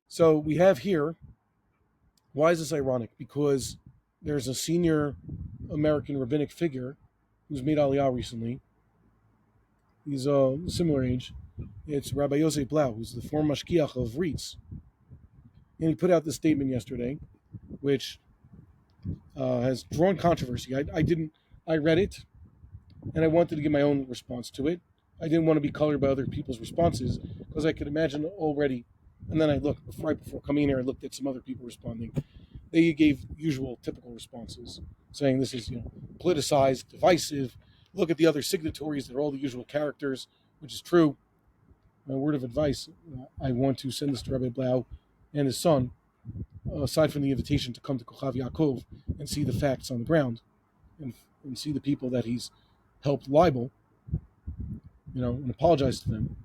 So we have here, why is this ironic? Because there's a senior American rabbinic figure who's made Aliyah recently. He's a similar age. It's Rabbi Yosef Blau, who's the former mashkiach of REITs. And he put out this statement yesterday, which has drawn controversy. I read it, and I wanted to give my own response to it. I didn't want to be colored by other people's responses, because I could imagine already. And then I looked, right before coming in here, I looked at some other people responding. They gave usual, typical responses, saying this is politicized, divisive. Look at the other signatories; they're all the usual characters, which is true. My word of advice: I want to send this to Rabbi Blau and his son. Aside from the invitation to come to Kochav Yaakov and see the facts on the ground, and see the people that he's helped libel, and apologize to them.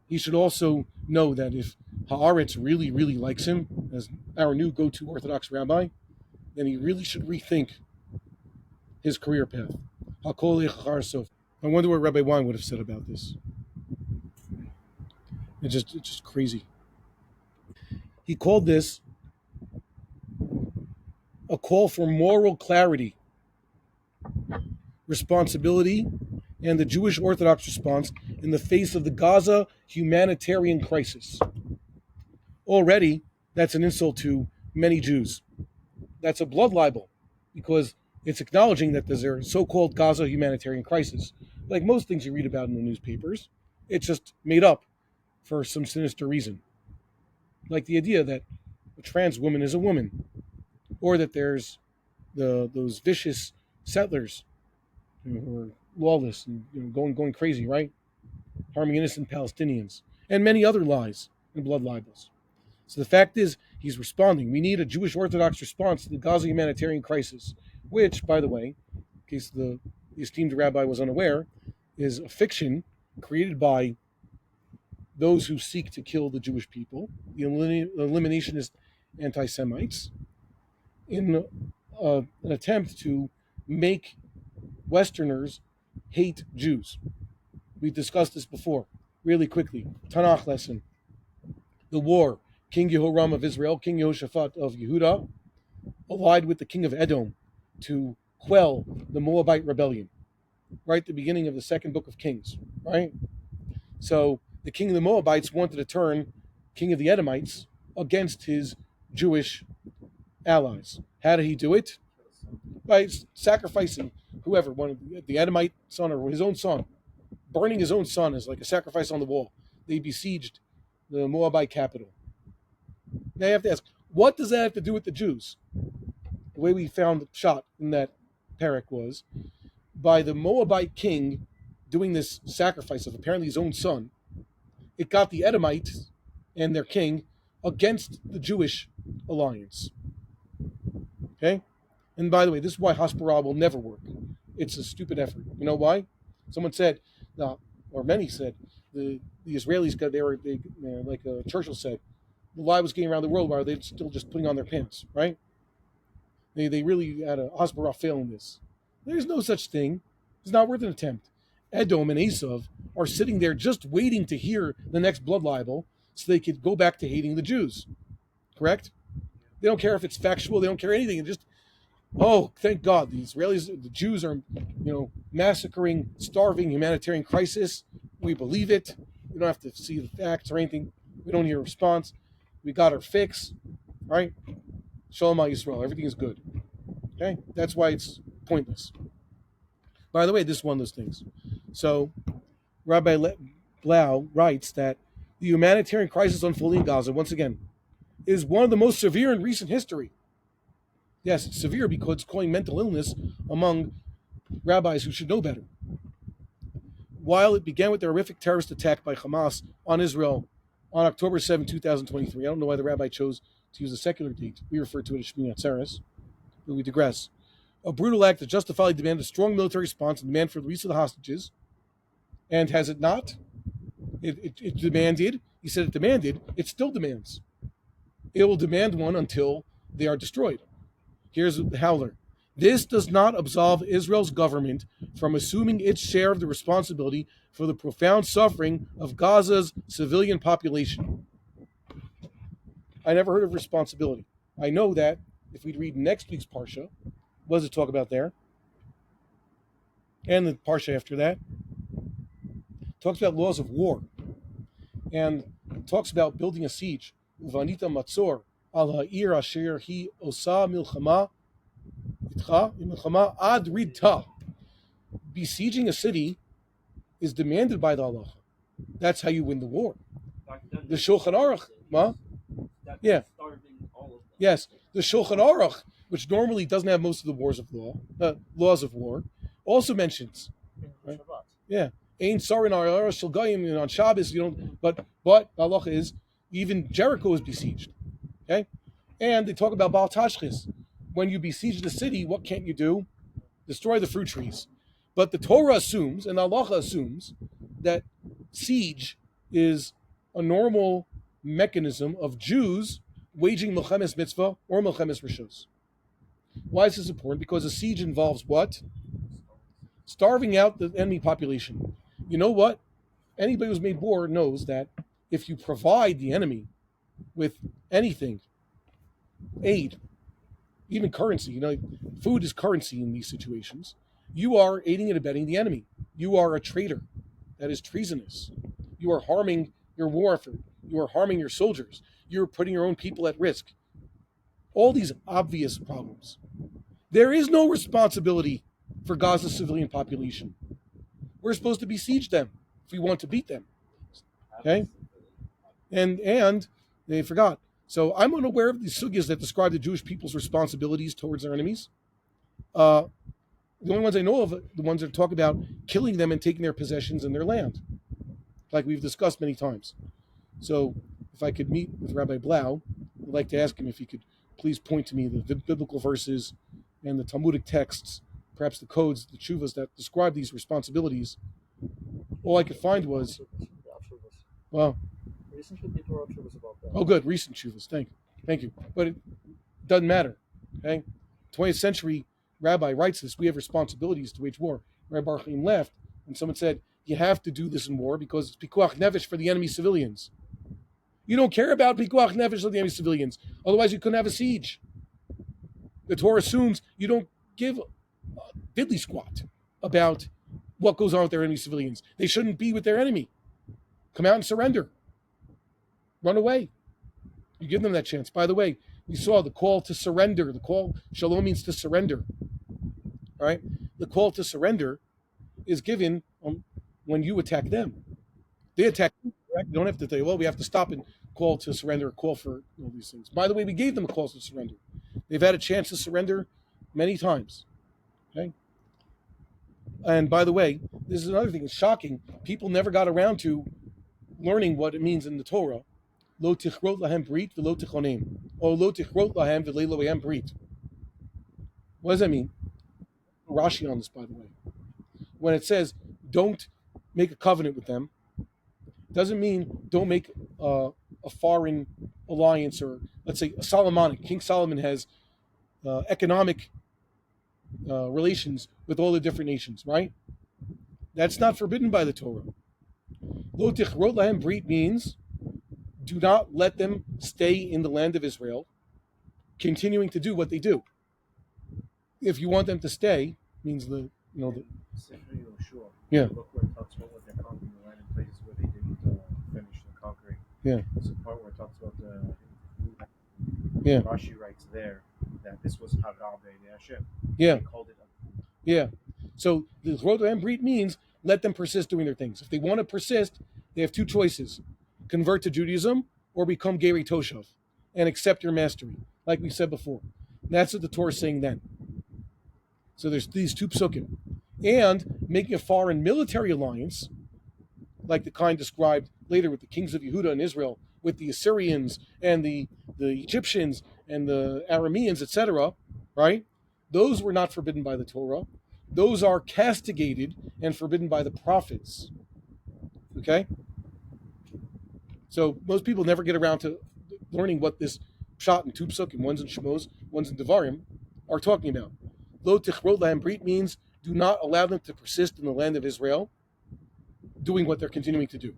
He should also know that if Haaretz really, really likes him as our new go-to Orthodox rabbi, then he really should rethink his career path. I wonder what Rabbi Wein would have said about this. It's just crazy. He called this a call for moral clarity, responsibility, and the Jewish Orthodox response in the face of the Gaza humanitarian crisis. Already, that's an insult to many Jews. That's a blood libel, because it's acknowledging that there's a so-called Gaza humanitarian crisis. Like most things you read about in the newspapers, it's just made up for some sinister reason. Like the idea that a trans woman is a woman, or that there's those vicious settlers who are lawless and going crazy, right? Harming innocent Palestinians, and many other lies and blood libels. So the fact is, he's responding. We need a Jewish Orthodox response to the Gaza humanitarian crisis, which, by the way, in case the esteemed rabbi was unaware, is a fiction created by those who seek to kill the Jewish people, the eliminationist anti-Semites, in an attempt to make Westerners hate Jews. We've discussed this before, really quickly. Tanakh lesson. The war. King Yehoram of Israel, King Yehoshaphat of Yehuda, allied with the king of Edom to quell the Moabite rebellion. Right at the beginning of the second book of Kings, right? So the king of the Moabites wanted to turn king of the Edomites against his Jewish allies. How did he do it? By sacrificing whoever, the Edomite son or his own son, burning his own son as like a sacrifice on the wall. They besieged the Moabite capital. Now you have to ask, what does that have to do with the Jews? The way we found the shot in that parak was, by the Moabite king doing this sacrifice of apparently his own son, it got the Edomites and their king against the Jewish alliance. Okay? And by the way, this is why Hasbara will never work. It's a stupid effort. You know why? Someone said, or many said, the Israelis like Churchill said, the lie was getting around the world while they're still just putting on their pants, right? They really had a Hasbara fail in this. There's no such thing. It's not worth an attempt. Edom and Esav are sitting there just waiting to hear the next blood libel so they could go back to hating the Jews. Correct? They don't care if it's factual. They don't care anything. Just, oh, thank God, the Israelis, the Jews are, massacring, starving, humanitarian crisis. We believe it. We don't have to see the facts or anything. We don't hear a response. We got our fix, right? Shalom Yisrael. Everything is good. Okay? That's why it's pointless. By the way, this is one of those things. So, Rabbi Blau writes that the humanitarian crisis unfolding in Gaza, once again, is one of the most severe in recent history. Yes, it's severe because it's causing mental illness among rabbis who should know better. While it began with the horrific terrorist attack by Hamas on Israel on October 7, 2023, I don't know why the rabbi chose to use a secular date. We refer to it as Shmini Atzeres, but we digress. A brutal act that justifiably demanded a strong military response and demand for the release of the hostages. And has it not? It demanded. He said it demanded. It still demands. It will demand one until they are destroyed. Here's the howler. This does not absolve Israel's government from assuming its share of the responsibility for the profound suffering of Gaza's civilian population. I never heard of responsibility. I know that if we read next week's Parsha, what does it talk about there? And the Parsha after that talks about laws of war. And it talks about building a siege. Uvanita matzor al ha'ir asher hi osa milchama itcha milchama ad ridta. Besieging a city is demanded by the Allah. That's how you win the war. The Shulchan Aruch, yeah, yes, the Shulchan Aruch, which normally doesn't have most of the laws of war, also mentions, right? Yeah, Ein Sarin Arara Shulgayim on Shabbos. You don't, but the halacha is even Jericho is besieged. Okay, and they talk about Baal Tashchis. When you besiege the city, what can't you do? Destroy the fruit trees. But the Torah assumes, and the halacha assumes, that siege is a normal mechanism of Jews waging Milchemes Mitzvah or Milchemes Rishos. Why is this important? Because a siege involves what? Starving out the enemy population. You know what? Anybody who's made war knows that if you provide the enemy with anything, aid, even currency, food is currency in these situations, you are aiding and abetting the enemy. You are a traitor. That is treasonous. You are harming your war effort. You are harming your soldiers. You're putting your own people at risk. All these obvious problems. There is no responsibility for Gaza's civilian population. We're supposed to besiege them if we want to beat them. Okay? And they forgot. So I'm unaware of the sugyas that describe the Jewish people's responsibilities towards their enemies. The only ones I know of are the ones that talk about killing them and taking their possessions and their land, like we've discussed many times. So if I could meet with Rabbi Blau, I'd like to ask him if he could please point to me the biblical verses and the Talmudic texts, perhaps the codes, the tshuvas that describe these responsibilities. All I could find was, well, recently people wrote tshuvas about that. Oh, good, recent tshuvas. Thank you. But it doesn't matter. Okay, 20th century rabbi writes this. We have responsibilities to wage war. Rabbi Bar-Hayim left, and someone said you have to do this in war because it's pikuach nefesh for the enemy civilians. You don't care about pikuach nefesh for the enemy civilians. Otherwise, you couldn't have a siege. The Torah assumes you don't give a diddly squat about what goes on with their enemy civilians. They shouldn't be with their enemy. Come out and surrender. Run away. You give them that chance. By the way, we saw the call to surrender. The call, shalom means to surrender. All right? The call to surrender is given when you attack them. They attack you, right? You don't have to tell you, well, we have to stop and call to surrender, call for all these things. By the way, we gave them a call to surrender. They've had a chance to surrender many times. Okay? And by the way, this is another thing. It's shocking. People never got around to learning what it means in the Torah. Lo tichrot lahem brit v'lo tichonim. Or lo tichrot lahem v'lei lohem brit. What does that mean? Rashi on this, by the way. When it says, don't make a covenant with them, doesn't mean don't make a foreign alliance, or let's say a Solomonic. King Solomon has economic relations with all the different nations, right? That's not forbidden by the Torah. Lo tichrot lahem brit means do not let them stay in the land of Israel, continuing to do what they do. If you want them to stay, means yeah. Look where it talks about what they're conquering the land in places where they didn't finish the conquering. Yeah. There's a part where it talks about yeah. Rashi writes there that this was Hagar Be'edei Hashem. Yeah. They called it yeah. So the Tichrot lahem brit means let them persist doing their things. If they want to persist, they have two choices: convert to Judaism or become Geri Toshav and accept your mastery, like we said before. That's what the Torah is saying then. So there's these two psukim. And making a foreign military alliance, like the kind described later with the kings of Yehuda and Israel, with the Assyrians and the Egyptians and the Arameans, etc., right? Those were not forbidden by the Torah. Those are castigated and forbidden by the prophets. Okay? So most people never get around to learning what this pshat and two psukim, one's in Shemos, one's in Devarim, are talking about. Lo tichrot lahem brit means do not allow them to persist in the land of Israel, doing what they're continuing to do.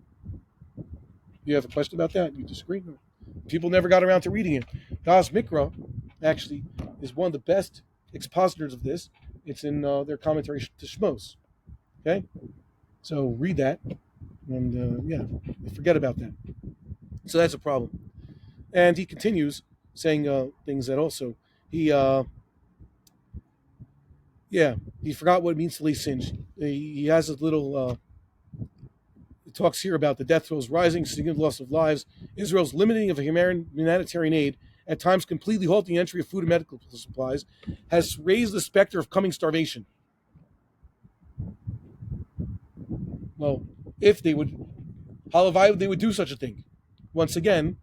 You have a question about that? You disagree? People never got around to reading it. Das Mikra, actually, is one of the best expositors of this. It's in their commentary to Shmos. Okay? So read that, and forget about that. So that's a problem. And he continues saying things that also, he forgot what it means to lay singe. He has a little... It talks here about the death tolls rising, significant loss of lives, Israel's limiting of humanitarian aid, at times completely halting entry of food and medical supplies, has raised the specter of coming starvation. Well, if they would, halavai, they would do such a thing. Once again,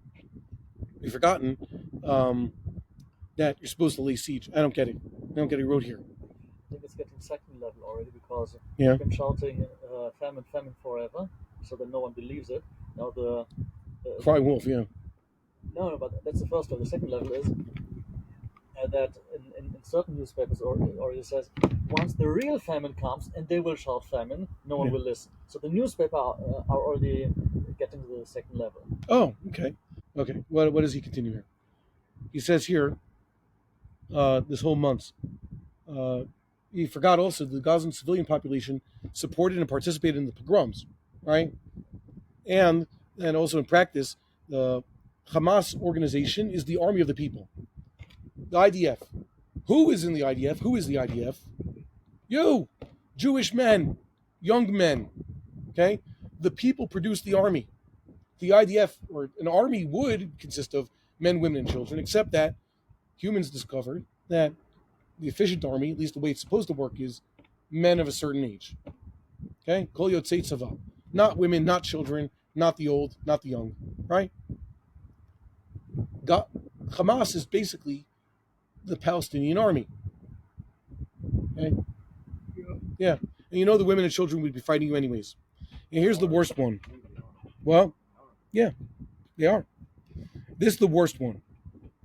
we've forgotten that you're supposed to lay siege. I don't get it. I don't get it. He wrote here. I think it's getting second level already because Yeah. they've been shouting famine, famine forever, so that no one believes it. Now the Cry wolf, yeah. no, but that's the first level. The second level is that in certain newspapers already says once the real famine comes and they will shout famine, no one Yeah. will listen. So the newspaper are already getting to the second level. Oh, okay. Okay. What does he continue here? He says here, this whole month, he forgot also the Gazan civilian population supported and participated in the pogroms, right? And also in practice, the Hamas organization is the army of the people. The IDF. Who is in the IDF? Who is the IDF? You, Jewish men, young men. Okay? The people produce the army. The IDF, or an army, would consist of men, women, and children, except that humans discovered that the efficient army, at least the way it's supposed to work, is men of a certain age. Okay? Kol yotzei tzava. Not women, not children, not the old, not the young. Right? Hamas is basically the Palestinian army. Okay? Yeah. And you know the women and children would be fighting you anyways. And here's the worst one. Well, yeah, they are. This is the worst one.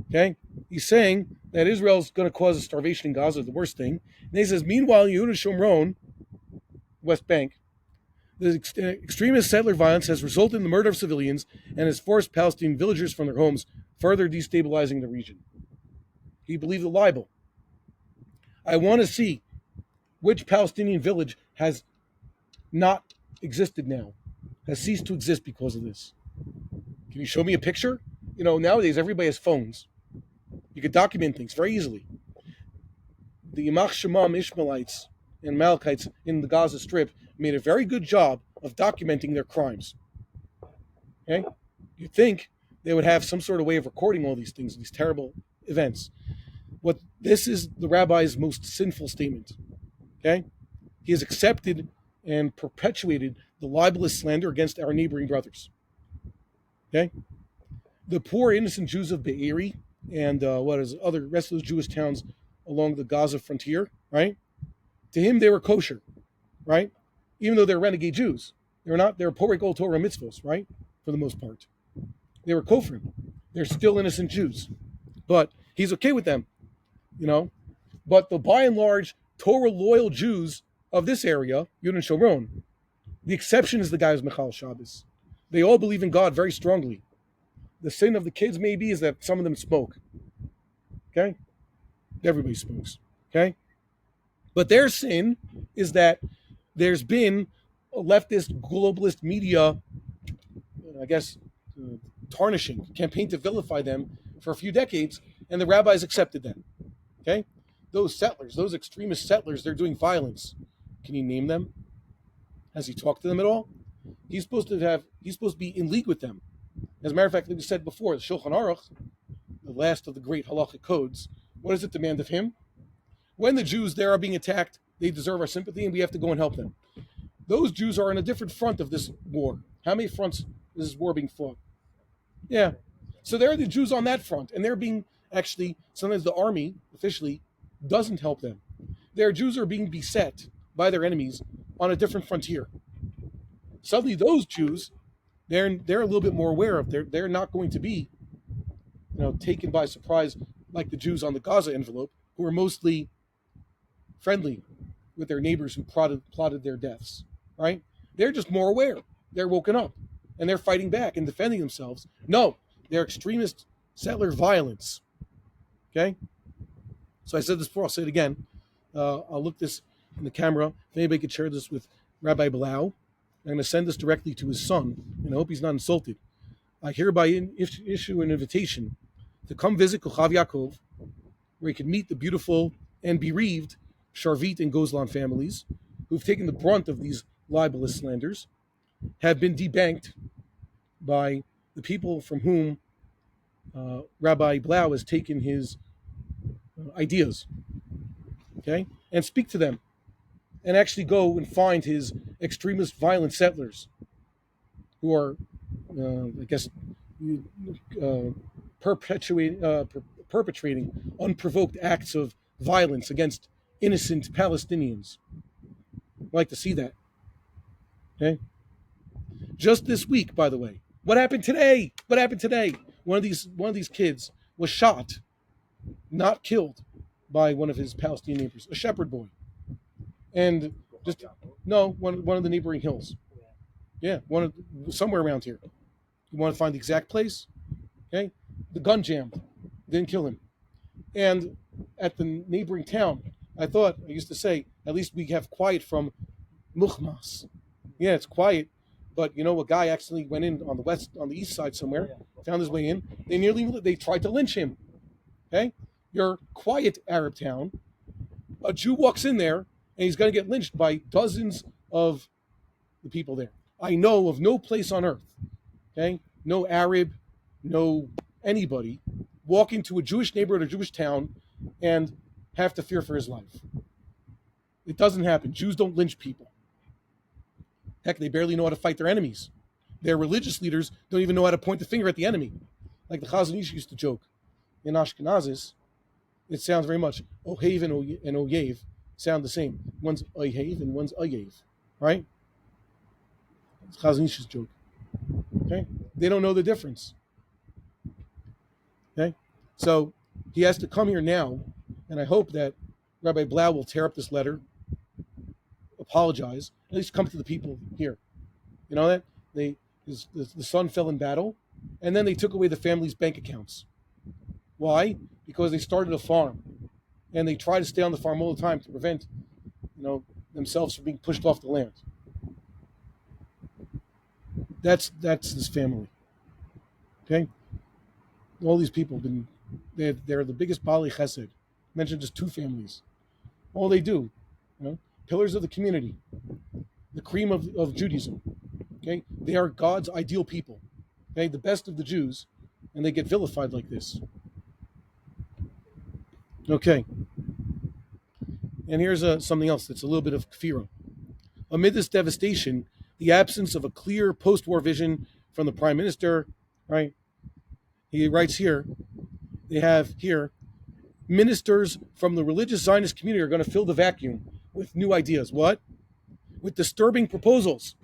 Okay? He's saying that Israel's going to cause a starvation in Gaza, the worst thing. And he says, meanwhile, in Yehuda Shomron, West Bank, the extremist settler violence has resulted in the murder of civilians and has forced Palestinian villagers from their homes, further destabilizing the region. He believed the libel. I want to see which Palestinian village has not existed now, has ceased to exist because of this. Can you show me a picture? You know, nowadays everybody has phones. You could document things very easily. The Yamach Shemam Ishmaelites and Amalekites in the Gaza Strip made a very good job of documenting their crimes. Okay? You'd think they would have some sort of way of recording all these things, these terrible events. This is the rabbi's most sinful statement. Okay? He has accepted and perpetuated the libelous slander against our neighboring brothers. Okay? The poor innocent Jews of Be'eri and other rest of those Jewish towns along the Gaza frontier, right? To him, they were kosher, right? Even though they're renegade Jews. They're porei kol Torah mitzvos, right? For the most part. They were kofrim. They're still innocent Jews. But he's okay with them, you know? But the by and large Torah loyal Jews of this area, Yud and Shoron, the exception is the guy who's Mechal Shabbos. They all believe in God very strongly. The sin of the kids maybe is that some of them smoke. Okay? Everybody smokes. Okay? But their sin is that there's been a leftist, globalist media, I guess, tarnishing, campaign to vilify them for a few decades, and the rabbis accepted them. Okay? Those settlers, those extremist settlers, they're doing violence. Can you name them? Has he talked to them at all? He's supposed to be in league with them. As a matter of fact, like we said before, the Shulchan Aruch, the last of the great halachic codes, what does it demand of him? When the Jews there are being attacked, they deserve our sympathy and we have to go and help them. Those Jews are on a different front of this war. How many fronts is this war being fought? Yeah. So there are the Jews on that front, and they're being actually, sometimes the army officially doesn't help them. Their Jews are being beset by their enemies on a different frontier. Suddenly those Jews, they're a little bit more aware of. They're not going to be, taken by surprise like the Jews on the Gaza envelope, who are mostly friendly with their neighbors who plotted their deaths, right? They're just more aware. They're woken up and they're fighting back and defending themselves. No, they're extremist settler violence. Okay? So I said this before, I'll say it again. I'll look this in the camera. If anybody could share this with Rabbi Blau, I'm going to send this directly to his son, and I hope he's not insulted. I hereby issue an invitation to come visit Kochav Yaakov, where he can meet the beautiful and bereaved Sharvit and Gozlan families, who've taken the brunt of these libelous slanders, have been debanked by the people from whom Rabbi Blau has taken his ideas, okay, and speak to them, and actually go and find his extremist violent settlers who are, I guess, perpetrating unprovoked acts of violence against innocent Palestinians. I'd like to see that. Okay. Just this week, by the way. What happened today? What happened today? One of these kids was shot, not killed, by one of his Palestinian neighbors, a shepherd boy, and just one of the neighboring hills. Yeah, somewhere around here. You want to find the exact place? Okay, the gun jammed, didn't kill him, and at the neighboring town, I used to say, at least we have quiet from Mukhmas. Yeah, it's quiet, but a guy accidentally went in on the east side somewhere, found his way in. They tried to lynch him. Okay, your quiet Arab town, a Jew walks in there and he's going to get lynched by dozens of the people there. I know of no place on earth, okay, no Arab, no anybody, walk into a Jewish neighborhood or Jewish town and have to fear for his life. It doesn't happen. Jews don't lynch people. Heck, they barely know how to fight their enemies. Their religious leaders don't even know how to point the finger at the enemy. Like the Chazon Ish used to joke. In Ashkenazis, it sounds very much, Ohev and Oyev sound the same. One's Ohev and one's Oyev, right? It's Chazon Ish's joke. Okay? They don't know the difference. Okay? So he has to come here now, and I hope that Rabbi Blau will tear up this letter, apologize, at least come to the people here. You know that? The son fell in battle, and then they took away the family's bank accounts. Why? Because they started a farm, and they try to stay on the farm all the time to prevent, themselves from being pushed off the land. That's his family. Okay? All these people they're the biggest Bali Chesed. Mentioned just two families. All they do, pillars of the community, the cream of Judaism. Okay? They are God's ideal people. Okay? The best of the Jews, and they get vilified like this. Okay. And here's something else that's a little bit of kfira. Amid this devastation, the absence of a clear post-war vision from the prime minister, right? He writes here, they have here, ministers from the religious Zionist community are going to fill the vacuum with new ideas. What? With disturbing proposals.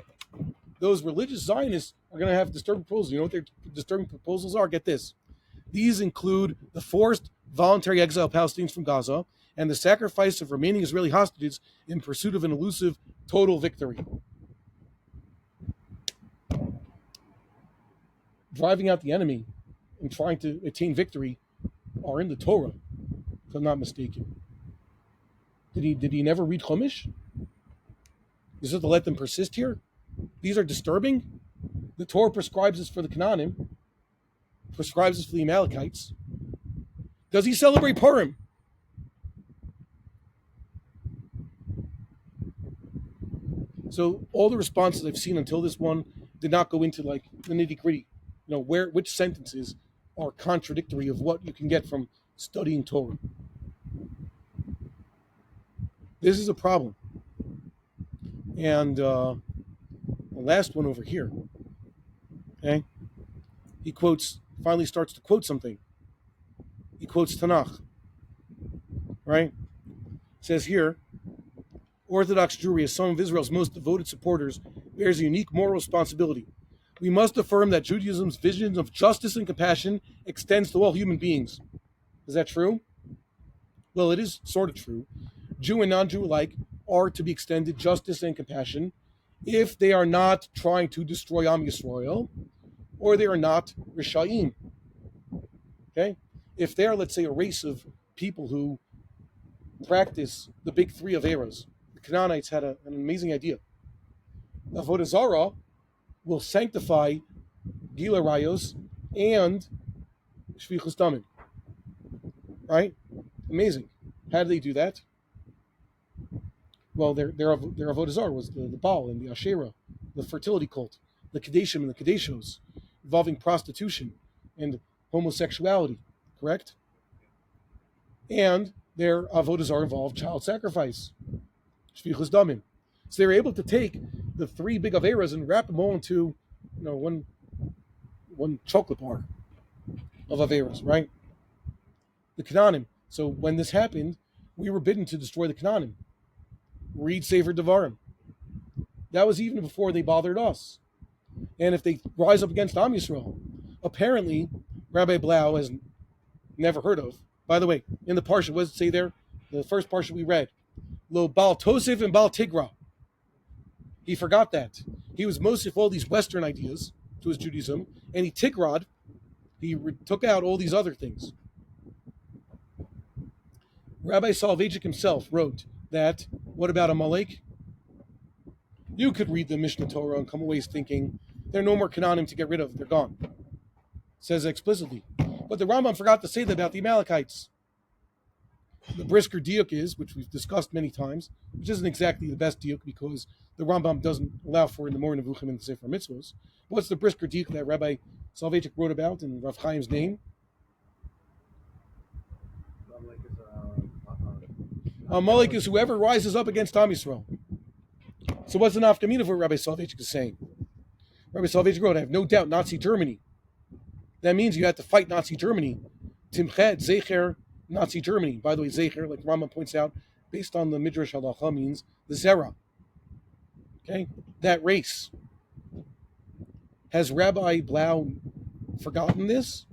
Those religious Zionists are going to have disturbing proposals. You know what their disturbing proposals are? Get this. These include the forced voluntary exile of Palestinians from Gaza and the sacrifice of remaining Israeli hostages in pursuit of an elusive total victory. Driving out the enemy and trying to attain victory are in the Torah, if I'm not mistaken. Did he never read Chumash? Is it to let them persist here? These are disturbing. The Torah prescribes this for the Canaanim, prescribes this for the Amalekites. Does he celebrate Purim? So all the responses I've seen until this one did not go into like the nitty-gritty, which sentences are contradictory of what you can get from studying Torah. This is a problem. And the last one over here, okay, he finally starts to quote something. He quotes Tanakh, right? It says here, Orthodox Jewry, as some of Israel's most devoted supporters, bears a unique moral responsibility. We must affirm that Judaism's vision of justice and compassion extends to all human beings. Is that true? Well, it is sort of true. Jew and non-Jew alike, are to be extended justice and compassion if they are not trying to destroy Am Yisrael, or they are not Rishayim. Okay? If they are, let's say, a race of people who practice the big three of eras, the Canaanites had an amazing idea. Avodah Zarah will sanctify Gila Rayos and Shvichus Damim. Right? Amazing. How do they do that? Well, their Avodah Zarah was the Baal and the Asherah, the fertility cult, the Kadeshim and the Kadeshos, involving prostitution and homosexuality, correct? And their Avodah Zarah involved child sacrifice, Shvichus Damim. So they were able to take the three big Averas and wrap them all into, one chocolate bar of Averas, right? The Canaanim. So when this happened, we were bidden to destroy the Canaanim. Read Sefer Devarim. That was even before they bothered us. And if they rise up against Am Yisrael, apparently Rabbi Blau has never heard of. By the way, in the parsha, what does it say there? The first parsha we read, Lo Baal Tosef and Baal Tigra. He forgot that. He was mostly all these Western ideas to his Judaism, and he tigrad, took out all these other things. Rabbi Soloveitchik himself wrote that, what about Amalek? You could read the Mishnah Torah and come away thinking, there are no more Canaanim to get rid of, they're gone. It says explicitly. But the Rambam forgot to say that about the Amalekites. The brisker diuk is, which we've discussed many times, which isn't exactly the best diuk because the Rambam doesn't allow for in the more Nevuchim and the Sefer Mitzvos. What's the brisker diuk that Rabbi Soloveitchik wrote about in Rav Chaim's name? Amalek is whoever rises up against Am Yisrael. So what's the nafkamina for what Rabbi Soloveitchik is saying? Rabbi Soloveitchik wrote, I have no doubt Nazi Germany. That means you had to fight Nazi Germany. Timchet, Zecher, Nazi Germany. By the way, Zecher, like Rambam points out, based on the Midrash Halacha, means the Zera. Okay? That race. Has Rabbi Blau forgotten this?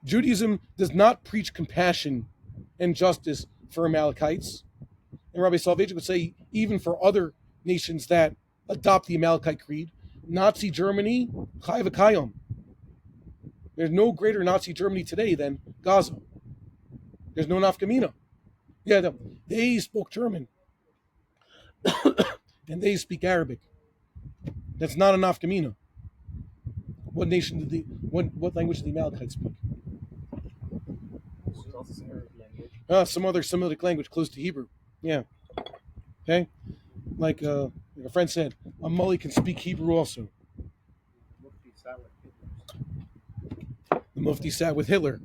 Judaism does not preach compassion and justice for Amalekites. And Rabbi Soloveitchik would say, even for other nations that adopt the Amalekite creed, Nazi Germany, Chai v'Kayom. There's no greater Nazi Germany today than Gaza. There's no nafkamina. Yeah, they spoke German. And they speak Arabic. That's not a nafkamina. What what language did the Amalekites speak? Some other Semitic language close to Hebrew. Yeah. Okay? Like a friend said, Amalek can speak Hebrew also. The Mufti sat with Hitler.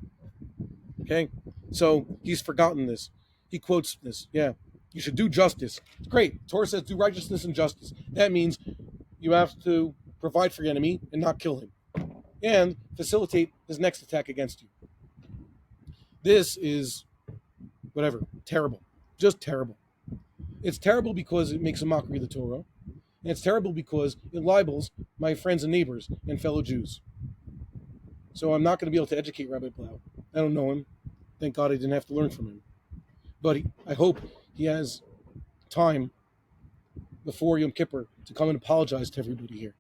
Okay? So he's forgotten this. He quotes this. Yeah. You should do justice. It's great. Torah says do righteousness and justice. That means you have to provide for your enemy and not kill him. And facilitate his next attack against you. This is, whatever, terrible. Just terrible. It's terrible because it makes a mockery of the Torah. And it's terrible because it libels my friends and neighbors and fellow Jews. So I'm not going to be able to educate Rabbi Blau. I don't know him. Thank God I didn't have to learn from him. But I hope he has time before Yom Kippur to come and apologize to everybody here.